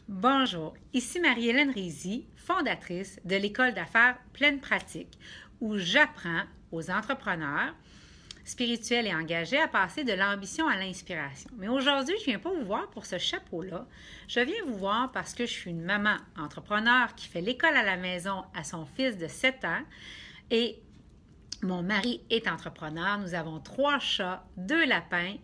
Bonjour, ici Marie-Hélène Rizy, fondatrice de l'École d'affaires Pleine Pratique, où j'apprends aux entrepreneurs spirituels et engagés à passer de l'ambition à l'inspiration. Mais aujourd'hui, je ne viens pas vous voir pour ce chapeau-là. Je viens vous voir parce que je suis une maman entrepreneur qui fait l'école à la maison à son fils de 7 ans et mon mari est entrepreneur. Nous avons 3 chats, 2 lapins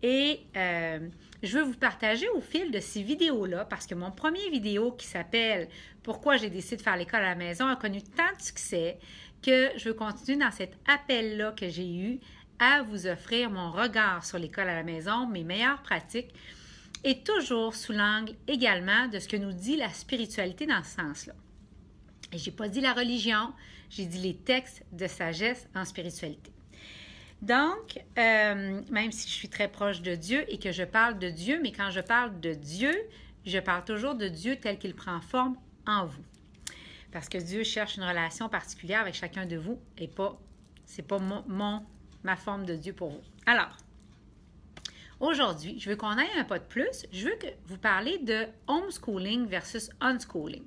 et je veux vous partager au fil de ces vidéos-là parce que mon premier vidéo qui s'appelle « Pourquoi j'ai décidé de faire l'école à la maison » a connu tant de succès que je veux continuer dans cet appel-là que j'ai eu à vous offrir mon regard sur l'école à la maison, mes meilleures pratiques et toujours sous l'angle également de ce que nous dit la spiritualité dans ce sens-là. Et je n'ai pas dit la religion, j'ai dit les textes de sagesse en spiritualité. Donc, même si je suis très proche de Dieu et que je parle de Dieu, mais quand je parle de Dieu, je parle toujours de Dieu tel qu'il prend forme en vous. Parce que Dieu cherche une relation particulière avec chacun de vous et pas, c'est pas ma forme de Dieu pour vous. Alors, aujourd'hui, je veux qu'on aille un pas de plus. Je veux que vous parliez de homeschooling versus unschooling.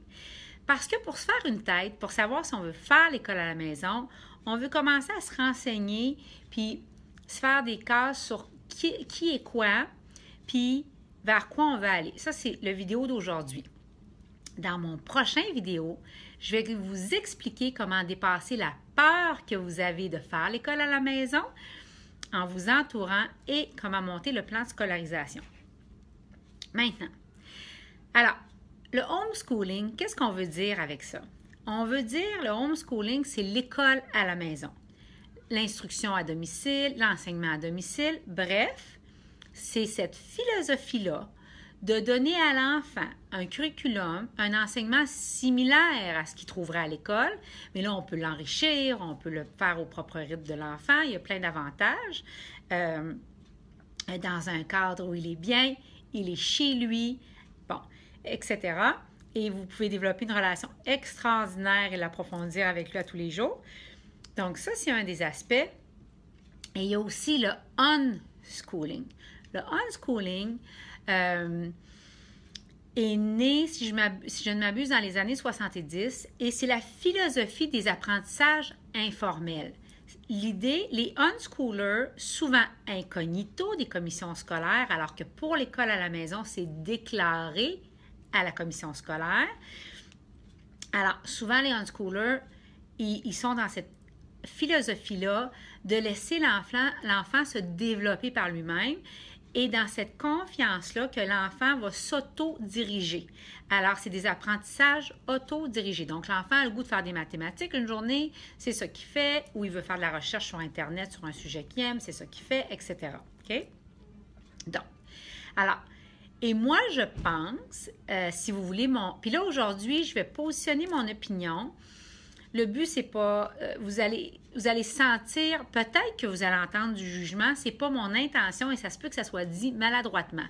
Parce que pour se faire une tête, pour savoir si on veut faire l'école à la maison, on veut commencer à se renseigner, puis se faire des cases sur qui est quoi, puis vers quoi on veut aller. Ça, c'est la vidéo d'aujourd'hui. Dans mon prochain vidéo, je vais vous expliquer comment dépasser la peur que vous avez de faire l'école à la maison en vous entourant et comment monter le plan de scolarisation. Maintenant, alors, le homeschooling, qu'est-ce qu'on veut dire avec ça? On veut dire le homeschooling, c'est l'école à la maison. L'instruction à domicile, l'enseignement à domicile, bref, c'est cette philosophie-là de donner à l'enfant un curriculum, un enseignement similaire à ce qu'il trouverait à l'école, mais là, on peut l'enrichir, on peut le faire au propre rythme de l'enfant, il y a plein d'avantages. Dans un cadre où il est bien, il est chez lui, bon, etc. Et vous pouvez développer une relation extraordinaire et l'approfondir avec lui à tous les jours. Donc ça, c'est un des aspects. Et il y a aussi le unschooling. Le unschooling est né, si je ne m'abuse, dans les années 70 et c'est la philosophie des apprentissages informels. L'idée, les unschoolers, souvent incognito des commissions scolaires, alors que pour l'école à la maison, c'est déclaré à la commission scolaire. Alors, souvent, les unschoolers, ils sont dans cette philosophie-là de laisser l'enfant se développer par lui-même et dans cette confiance-là que l'enfant va s'auto-diriger. Alors, c'est des apprentissages auto-dirigés. Donc, l'enfant a le goût de faire des mathématiques une journée, c'est ça qu'il fait, ou il veut faire de la recherche sur Internet sur un sujet qu'il aime, c'est ça qu'il fait, etc. OK? Donc, alors, et moi, je pense, si vous voulez, puis là, aujourd'hui, je vais positionner mon opinion. Le but, c'est pas, vous allez sentir, peut-être que vous allez entendre du jugement, c'est pas mon intention et ça se peut que ça soit dit maladroitement.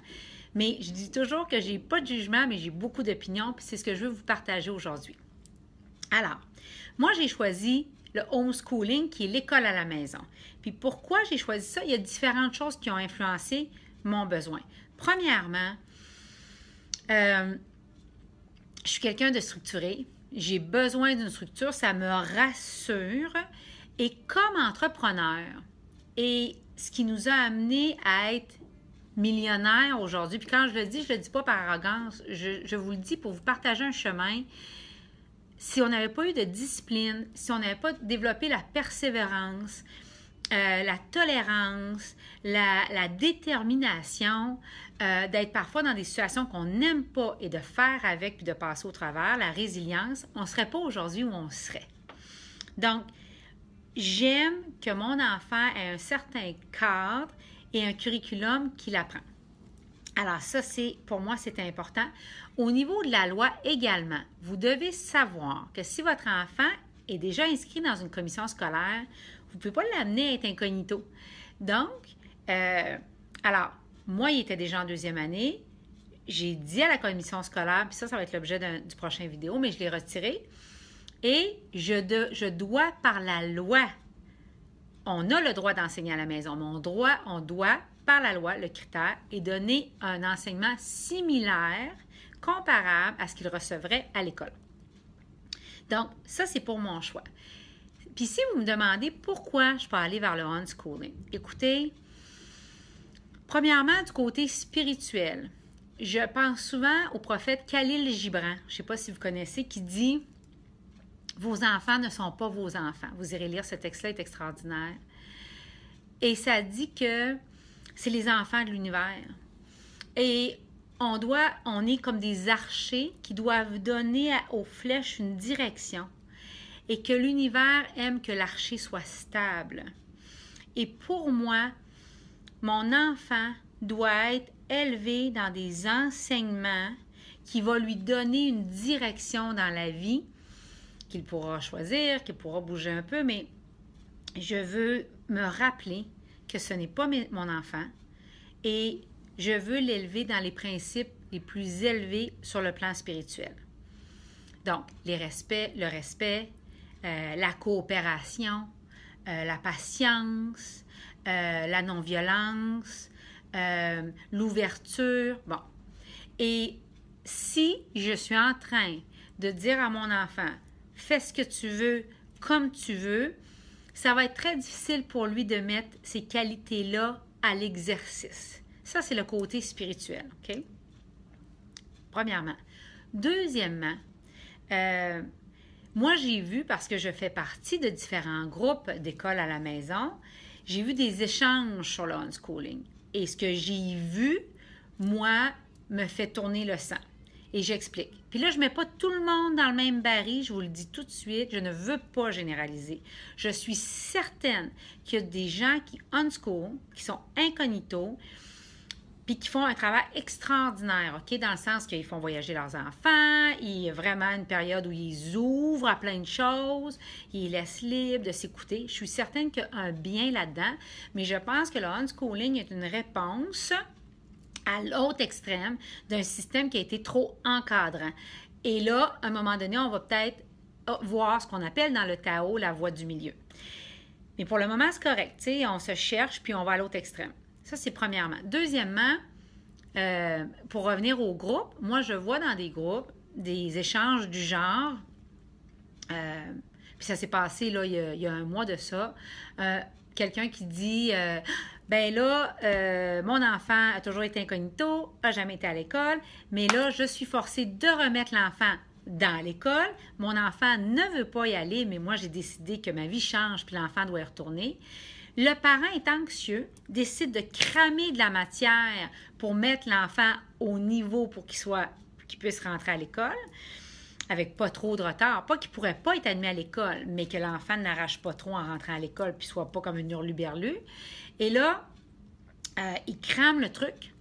Mais je dis toujours que j'ai pas de jugement, mais j'ai beaucoup d'opinions, puis c'est ce que je veux vous partager aujourd'hui. Alors, moi, j'ai choisi le homeschooling, qui est l'école à la maison. Puis pourquoi j'ai choisi ça? Il y a différentes choses qui ont influencé mon besoin. Premièrement, je suis quelqu'un de structuré. J'ai besoin d'une structure, ça me rassure. Et comme entrepreneur, et ce qui nous a amené à être millionnaire aujourd'hui, puis quand je le dis pas par arrogance, je vous le dis pour vous partager un chemin. Si on n'avait pas eu de discipline, si on n'avait pas développé la persévérance, la tolérance, la détermination, d'être parfois dans des situations qu'on n'aime pas et de faire avec puis de passer au travers, la résilience, on ne serait pas aujourd'hui où on serait. Donc, j'aime que mon enfant ait un certain cadre et un curriculum qui l'apprend. Alors ça, pour moi, c'est important. Au niveau de la loi également, vous devez savoir que si votre enfant est déjà inscrit dans une commission scolaire, vous ne pouvez pas l'amener à être incognito. Donc, alors, moi, il était déjà en 2e année. J'ai dit à la commission scolaire, puis ça va être l'objet du prochain vidéo, mais je l'ai retiré. Et je dois, par la loi, on a le droit d'enseigner à la maison, mais on doit, par la loi, le critère, et donner un enseignement similaire comparable à ce qu'il recevrait à l'école. Donc, ça, c'est pour mon choix. Puis si vous me demandez pourquoi je peux aller vers le unschooling, écoutez, premièrement, du côté spirituel, je pense souvent au prophète Khalil Gibran, je ne sais pas si vous connaissez, qui dit « Vos enfants ne sont pas vos enfants ». Vous irez lire ce texte-là, il est extraordinaire. Et ça dit que c'est les enfants de l'univers. Et on est comme des archers qui doivent donner aux flèches une direction et que l'univers aime que l'archer soit stable. Et pour moi, mon enfant doit être élevé dans des enseignements qui vont lui donner une direction dans la vie qu'il pourra choisir, qu'il pourra bouger un peu, mais je veux me rappeler que ce n'est pas mon enfant et je veux l'élever dans les principes les plus élevés sur le plan spirituel. Donc, le respect, la coopération, la patience, la non-violence, l'ouverture. Bon. Et si je suis en train de dire à mon enfant, fais ce que tu veux, comme tu veux, ça va être très difficile pour lui de mettre ces qualités-là à l'exercice. Ça, c'est le côté spirituel, OK? Premièrement. Deuxièmement, moi, j'ai vu, parce que je fais partie de différents groupes d'écoles à la maison, j'ai vu des échanges sur le unschooling. Et ce que j'ai vu, moi, me fait tourner le sang. Et j'explique. Puis là, je ne mets pas tout le monde dans le même baril, je vous le dis tout de suite, je ne veux pas généraliser. Je suis certaine qu'il y a des gens qui unschool, qui sont incognito, puis qui font un travail extraordinaire, OK? Dans le sens qu'ils font voyager leurs enfants, il y a vraiment une période où ils ouvrent à plein de choses, ils les laissent libres de s'écouter. Je suis certaine qu'il y a un bien là-dedans, mais je pense que le unschooling est une réponse à l'autre extrême d'un système qui a été trop encadrant. Et là, à un moment donné, on va peut-être voir ce qu'on appelle dans le Tao la voie du milieu. Mais pour le moment, c'est correct. Tu sais, on se cherche, puis on va à l'autre extrême. Ça, c'est premièrement. Deuxièmement, pour revenir au groupe, moi, je vois dans des groupes des échanges du genre, puis ça s'est passé là, il y a un mois de ça, quelqu'un qui dit ben là, mon enfant a toujours été incognito, n'a jamais été à l'école, mais là, je suis forcée de remettre l'enfant dans l'école. Mon enfant ne veut pas y aller, mais moi, j'ai décidé que ma vie change, puis l'enfant doit y retourner. Le parent est anxieux, décide de cramer de la matière pour mettre l'enfant au niveau pour qu'il puisse rentrer à l'école avec pas trop de retard. Pas qu'il ne pourrait pas être admis à l'école, mais que l'enfant n'arrache pas trop en rentrant à l'école puis soit pas comme une hurluberlu. Et là, il crame le truc.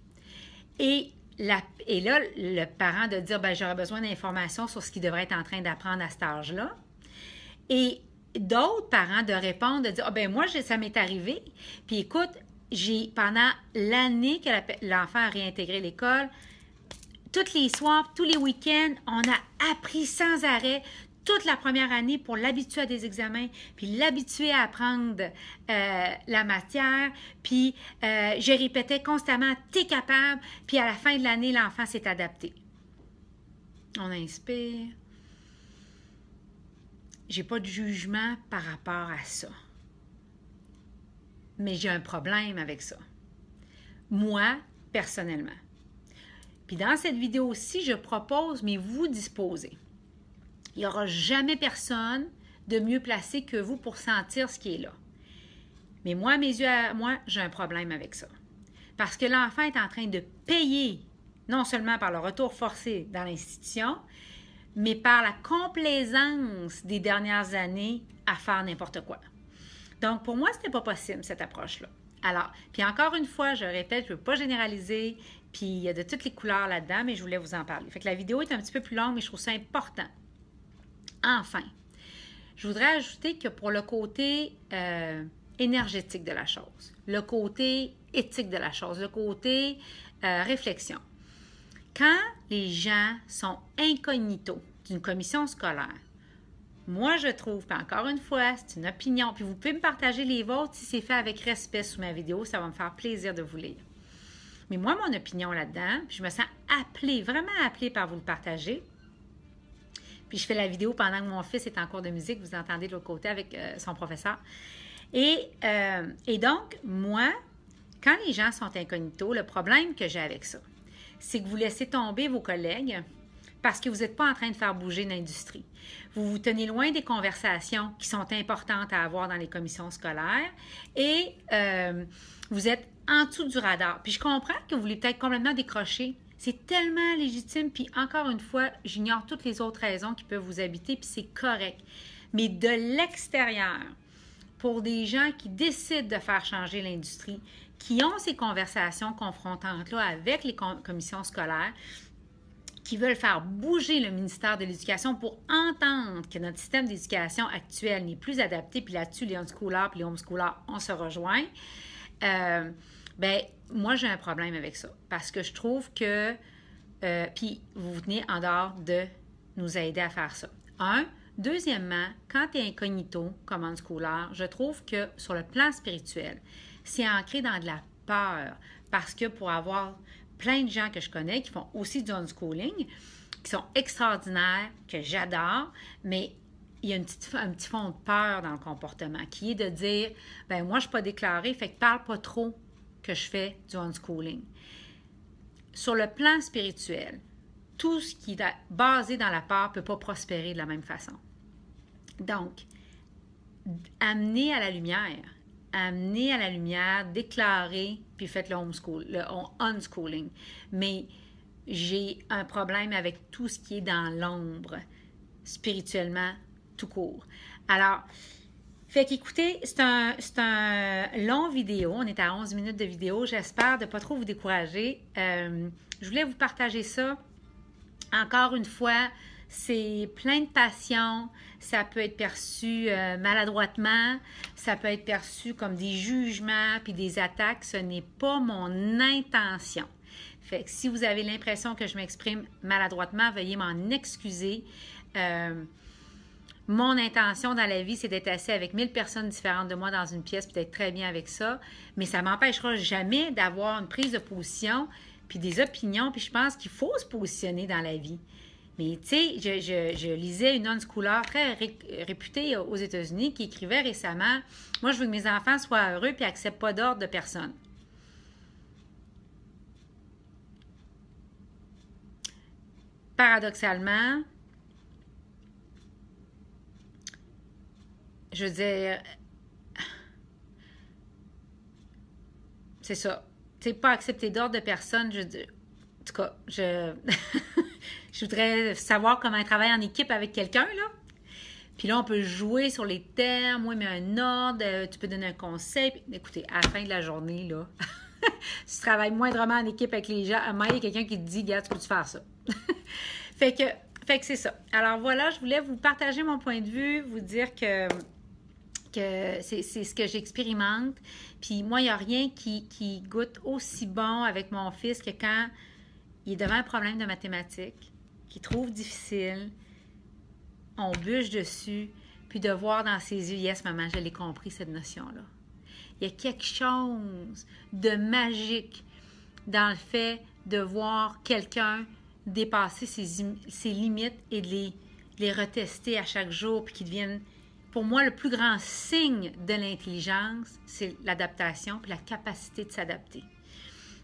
Et là, le parent de dire, ben j'aurais besoin d'informations sur ce qu'il devrait être en train d'apprendre à cet âge-là. Et d'autres parents de répondre, de dire, ah ben moi, ça m'est arrivé. Puis écoute, pendant l'année que l'enfant a réintégré l'école, tous les soirs, tous les week-ends, on a appris sans arrêt toute la première année pour l'habituer à des examens, puis l'habituer à apprendre la matière, puis je répétais constamment « t'es capable », puis à la fin de l'année, l'enfant s'est adapté. On inspire. J'ai pas de jugement par rapport à ça. Mais j'ai un problème avec ça. Moi, personnellement. Puis dans cette vidéo-ci, je propose, mais vous disposez. Il n'y aura jamais personne de mieux placé que vous pour sentir ce qui est là. Mais moi, à mes yeux, moi, j'ai un problème avec ça. Parce que l'enfant est en train de payer, non seulement par le retour forcé dans l'institution, mais par la complaisance des dernières années à faire n'importe quoi. Donc, pour moi, ce n'était pas possible, cette approche-là. Alors, puis encore une fois, je répète, je ne veux pas généraliser, puis il y a de toutes les couleurs là-dedans, mais je voulais vous en parler. Fait que la vidéo est un petit peu plus longue, mais je trouve ça important. Enfin, je voudrais ajouter que pour le côté énergétique de la chose, le côté éthique de la chose, le côté réflexion, quand les gens sont incognito d'une commission scolaire, moi, je trouve, puis encore une fois, c'est une opinion, puis vous pouvez me partager les vôtres si c'est fait avec respect sous ma vidéo, ça va me faire plaisir de vous lire. Mais moi, mon opinion là-dedans, puis je me sens appelée, vraiment appelée par vous le partager. Puis je fais la vidéo pendant que mon fils est en cours de musique, vous entendez de l'autre côté avec son professeur. Et donc, moi, quand les gens sont incognito, le problème que j'ai avec ça, c'est que vous laissez tomber vos collègues parce que vous n'êtes pas en train de faire bouger l'industrie. Vous vous tenez loin des conversations qui sont importantes à avoir dans les commissions scolaires et vous êtes en dessous du radar. Puis je comprends que vous voulez peut-être complètement décrocher. C'est tellement légitime. Puis encore une fois, j'ignore toutes les autres raisons qui peuvent vous habiter, puis c'est correct. Mais de l'extérieur, pour des gens qui décident de faire changer l'industrie, qui ont ces conversations confrontantes-là avec les commissions scolaires, qui veulent faire bouger le ministère de l'Éducation pour entendre que notre système d'éducation actuel n'est plus adapté, puis là-dessus, les unschoolers et les homeschoolers, on se rejoint, moi, j'ai un problème avec ça. Parce que je trouve que, puis vous vous tenez en dehors de nous aider à faire ça. Deuxièmement, quand tu es incognito comme unschooler, je trouve que sur le plan spirituel, c'est ancré dans de la peur. Parce que pour avoir plein de gens que je connais qui font aussi du unschooling, qui sont extraordinaires, que j'adore, mais il y a un petit fond de peur dans le comportement qui est de dire, ben moi, je ne suis pas déclarée, fait que parle pas trop que je fais du unschooling. Sur le plan spirituel, tout ce qui est basé dans la peur ne peut pas prospérer de la même façon. Donc, amenez à la lumière, déclarez, puis faites le unschooling. Mais j'ai un problème avec tout ce qui est dans l'ombre, spirituellement, tout court. Alors, fait qu'écoutez, c'est un long vidéo. On est à 11 minutes de vidéo. J'espère de ne pas trop vous décourager. Je voulais vous partager ça. Encore une fois, c'est plein de passion. Ça peut être perçu maladroitement. Ça peut être perçu comme des jugements puis des attaques. Ce n'est pas mon intention. Fait que si vous avez l'impression que je m'exprime maladroitement, veuillez m'en excuser. Mon intention dans la vie, c'est d'être assis avec 1000 personnes différentes de moi dans une pièce, puis d'être très bien avec ça. Mais ça ne m'empêchera jamais d'avoir une prise de position, puis des opinions, puis je pense qu'il faut se positionner dans la vie. Mais tu sais, je lisais une unschooler très réputée aux États-Unis qui écrivait récemment « Moi, je veux que mes enfants soient heureux puis n'acceptent pas d'ordre de personne. » Paradoxalement, je veux dire, c'est ça. Tu sais, pas accepter d'ordre de personne, je veux dire, en tout cas, je voudrais savoir comment travailler en équipe avec quelqu'un, là. Puis là, on peut jouer sur les termes, oui, mais un ordre, tu peux donner un conseil. Puis, écoutez, à la fin de la journée, là, si tu travailles moindrement en équipe avec les gens, à un moment, il y a quelqu'un qui te dit, regarde, tu peux-tu faire ça? Fait que c'est ça. Alors voilà, je voulais vous partager mon point de vue, vous dire que c'est ce que j'expérimente. Puis moi, il n'y a rien qui goûte aussi bon avec mon fils que quand il est devant un problème de mathématiques, qu'il trouve difficile, on bûche dessus, puis de voir dans ses yeux, yes, maman, je l'ai compris, cette notion-là. Il y a quelque chose de magique dans le fait de voir quelqu'un dépasser ses limites et de les retester à chaque jour, puis qu'ils deviennent, pour moi, le plus grand signe de l'intelligence, c'est l'adaptation puis la capacité de s'adapter.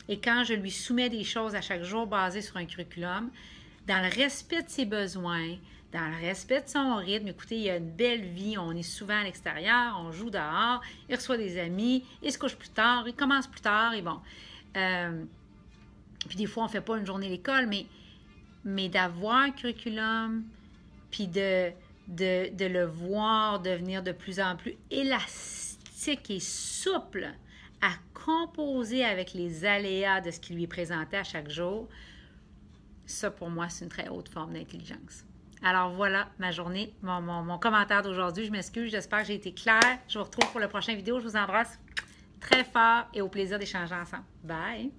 Et quand je lui soumets des choses à chaque jour basées sur un curriculum, dans le respect de ses besoins, dans le respect de son rythme, écoutez, il y a une belle vie, on est souvent à l'extérieur, on joue dehors, il reçoit des amis, il se couche plus tard, il commence plus tard, et bon. Puis des fois, on ne fait pas une journée à l'école, mais d'avoir un curriculum, puis de le voir devenir de plus en plus élastique et souple à composer avec les aléas de ce qui lui est présenté à chaque jour, ça, pour moi, c'est une très haute forme d'intelligence. Alors voilà ma journée, mon commentaire d'aujourd'hui. Je m'excuse, j'espère que j'ai été claire. Je vous retrouve pour la prochaine vidéo. Je vous embrasse très fort et au plaisir d'échanger ensemble. Bye!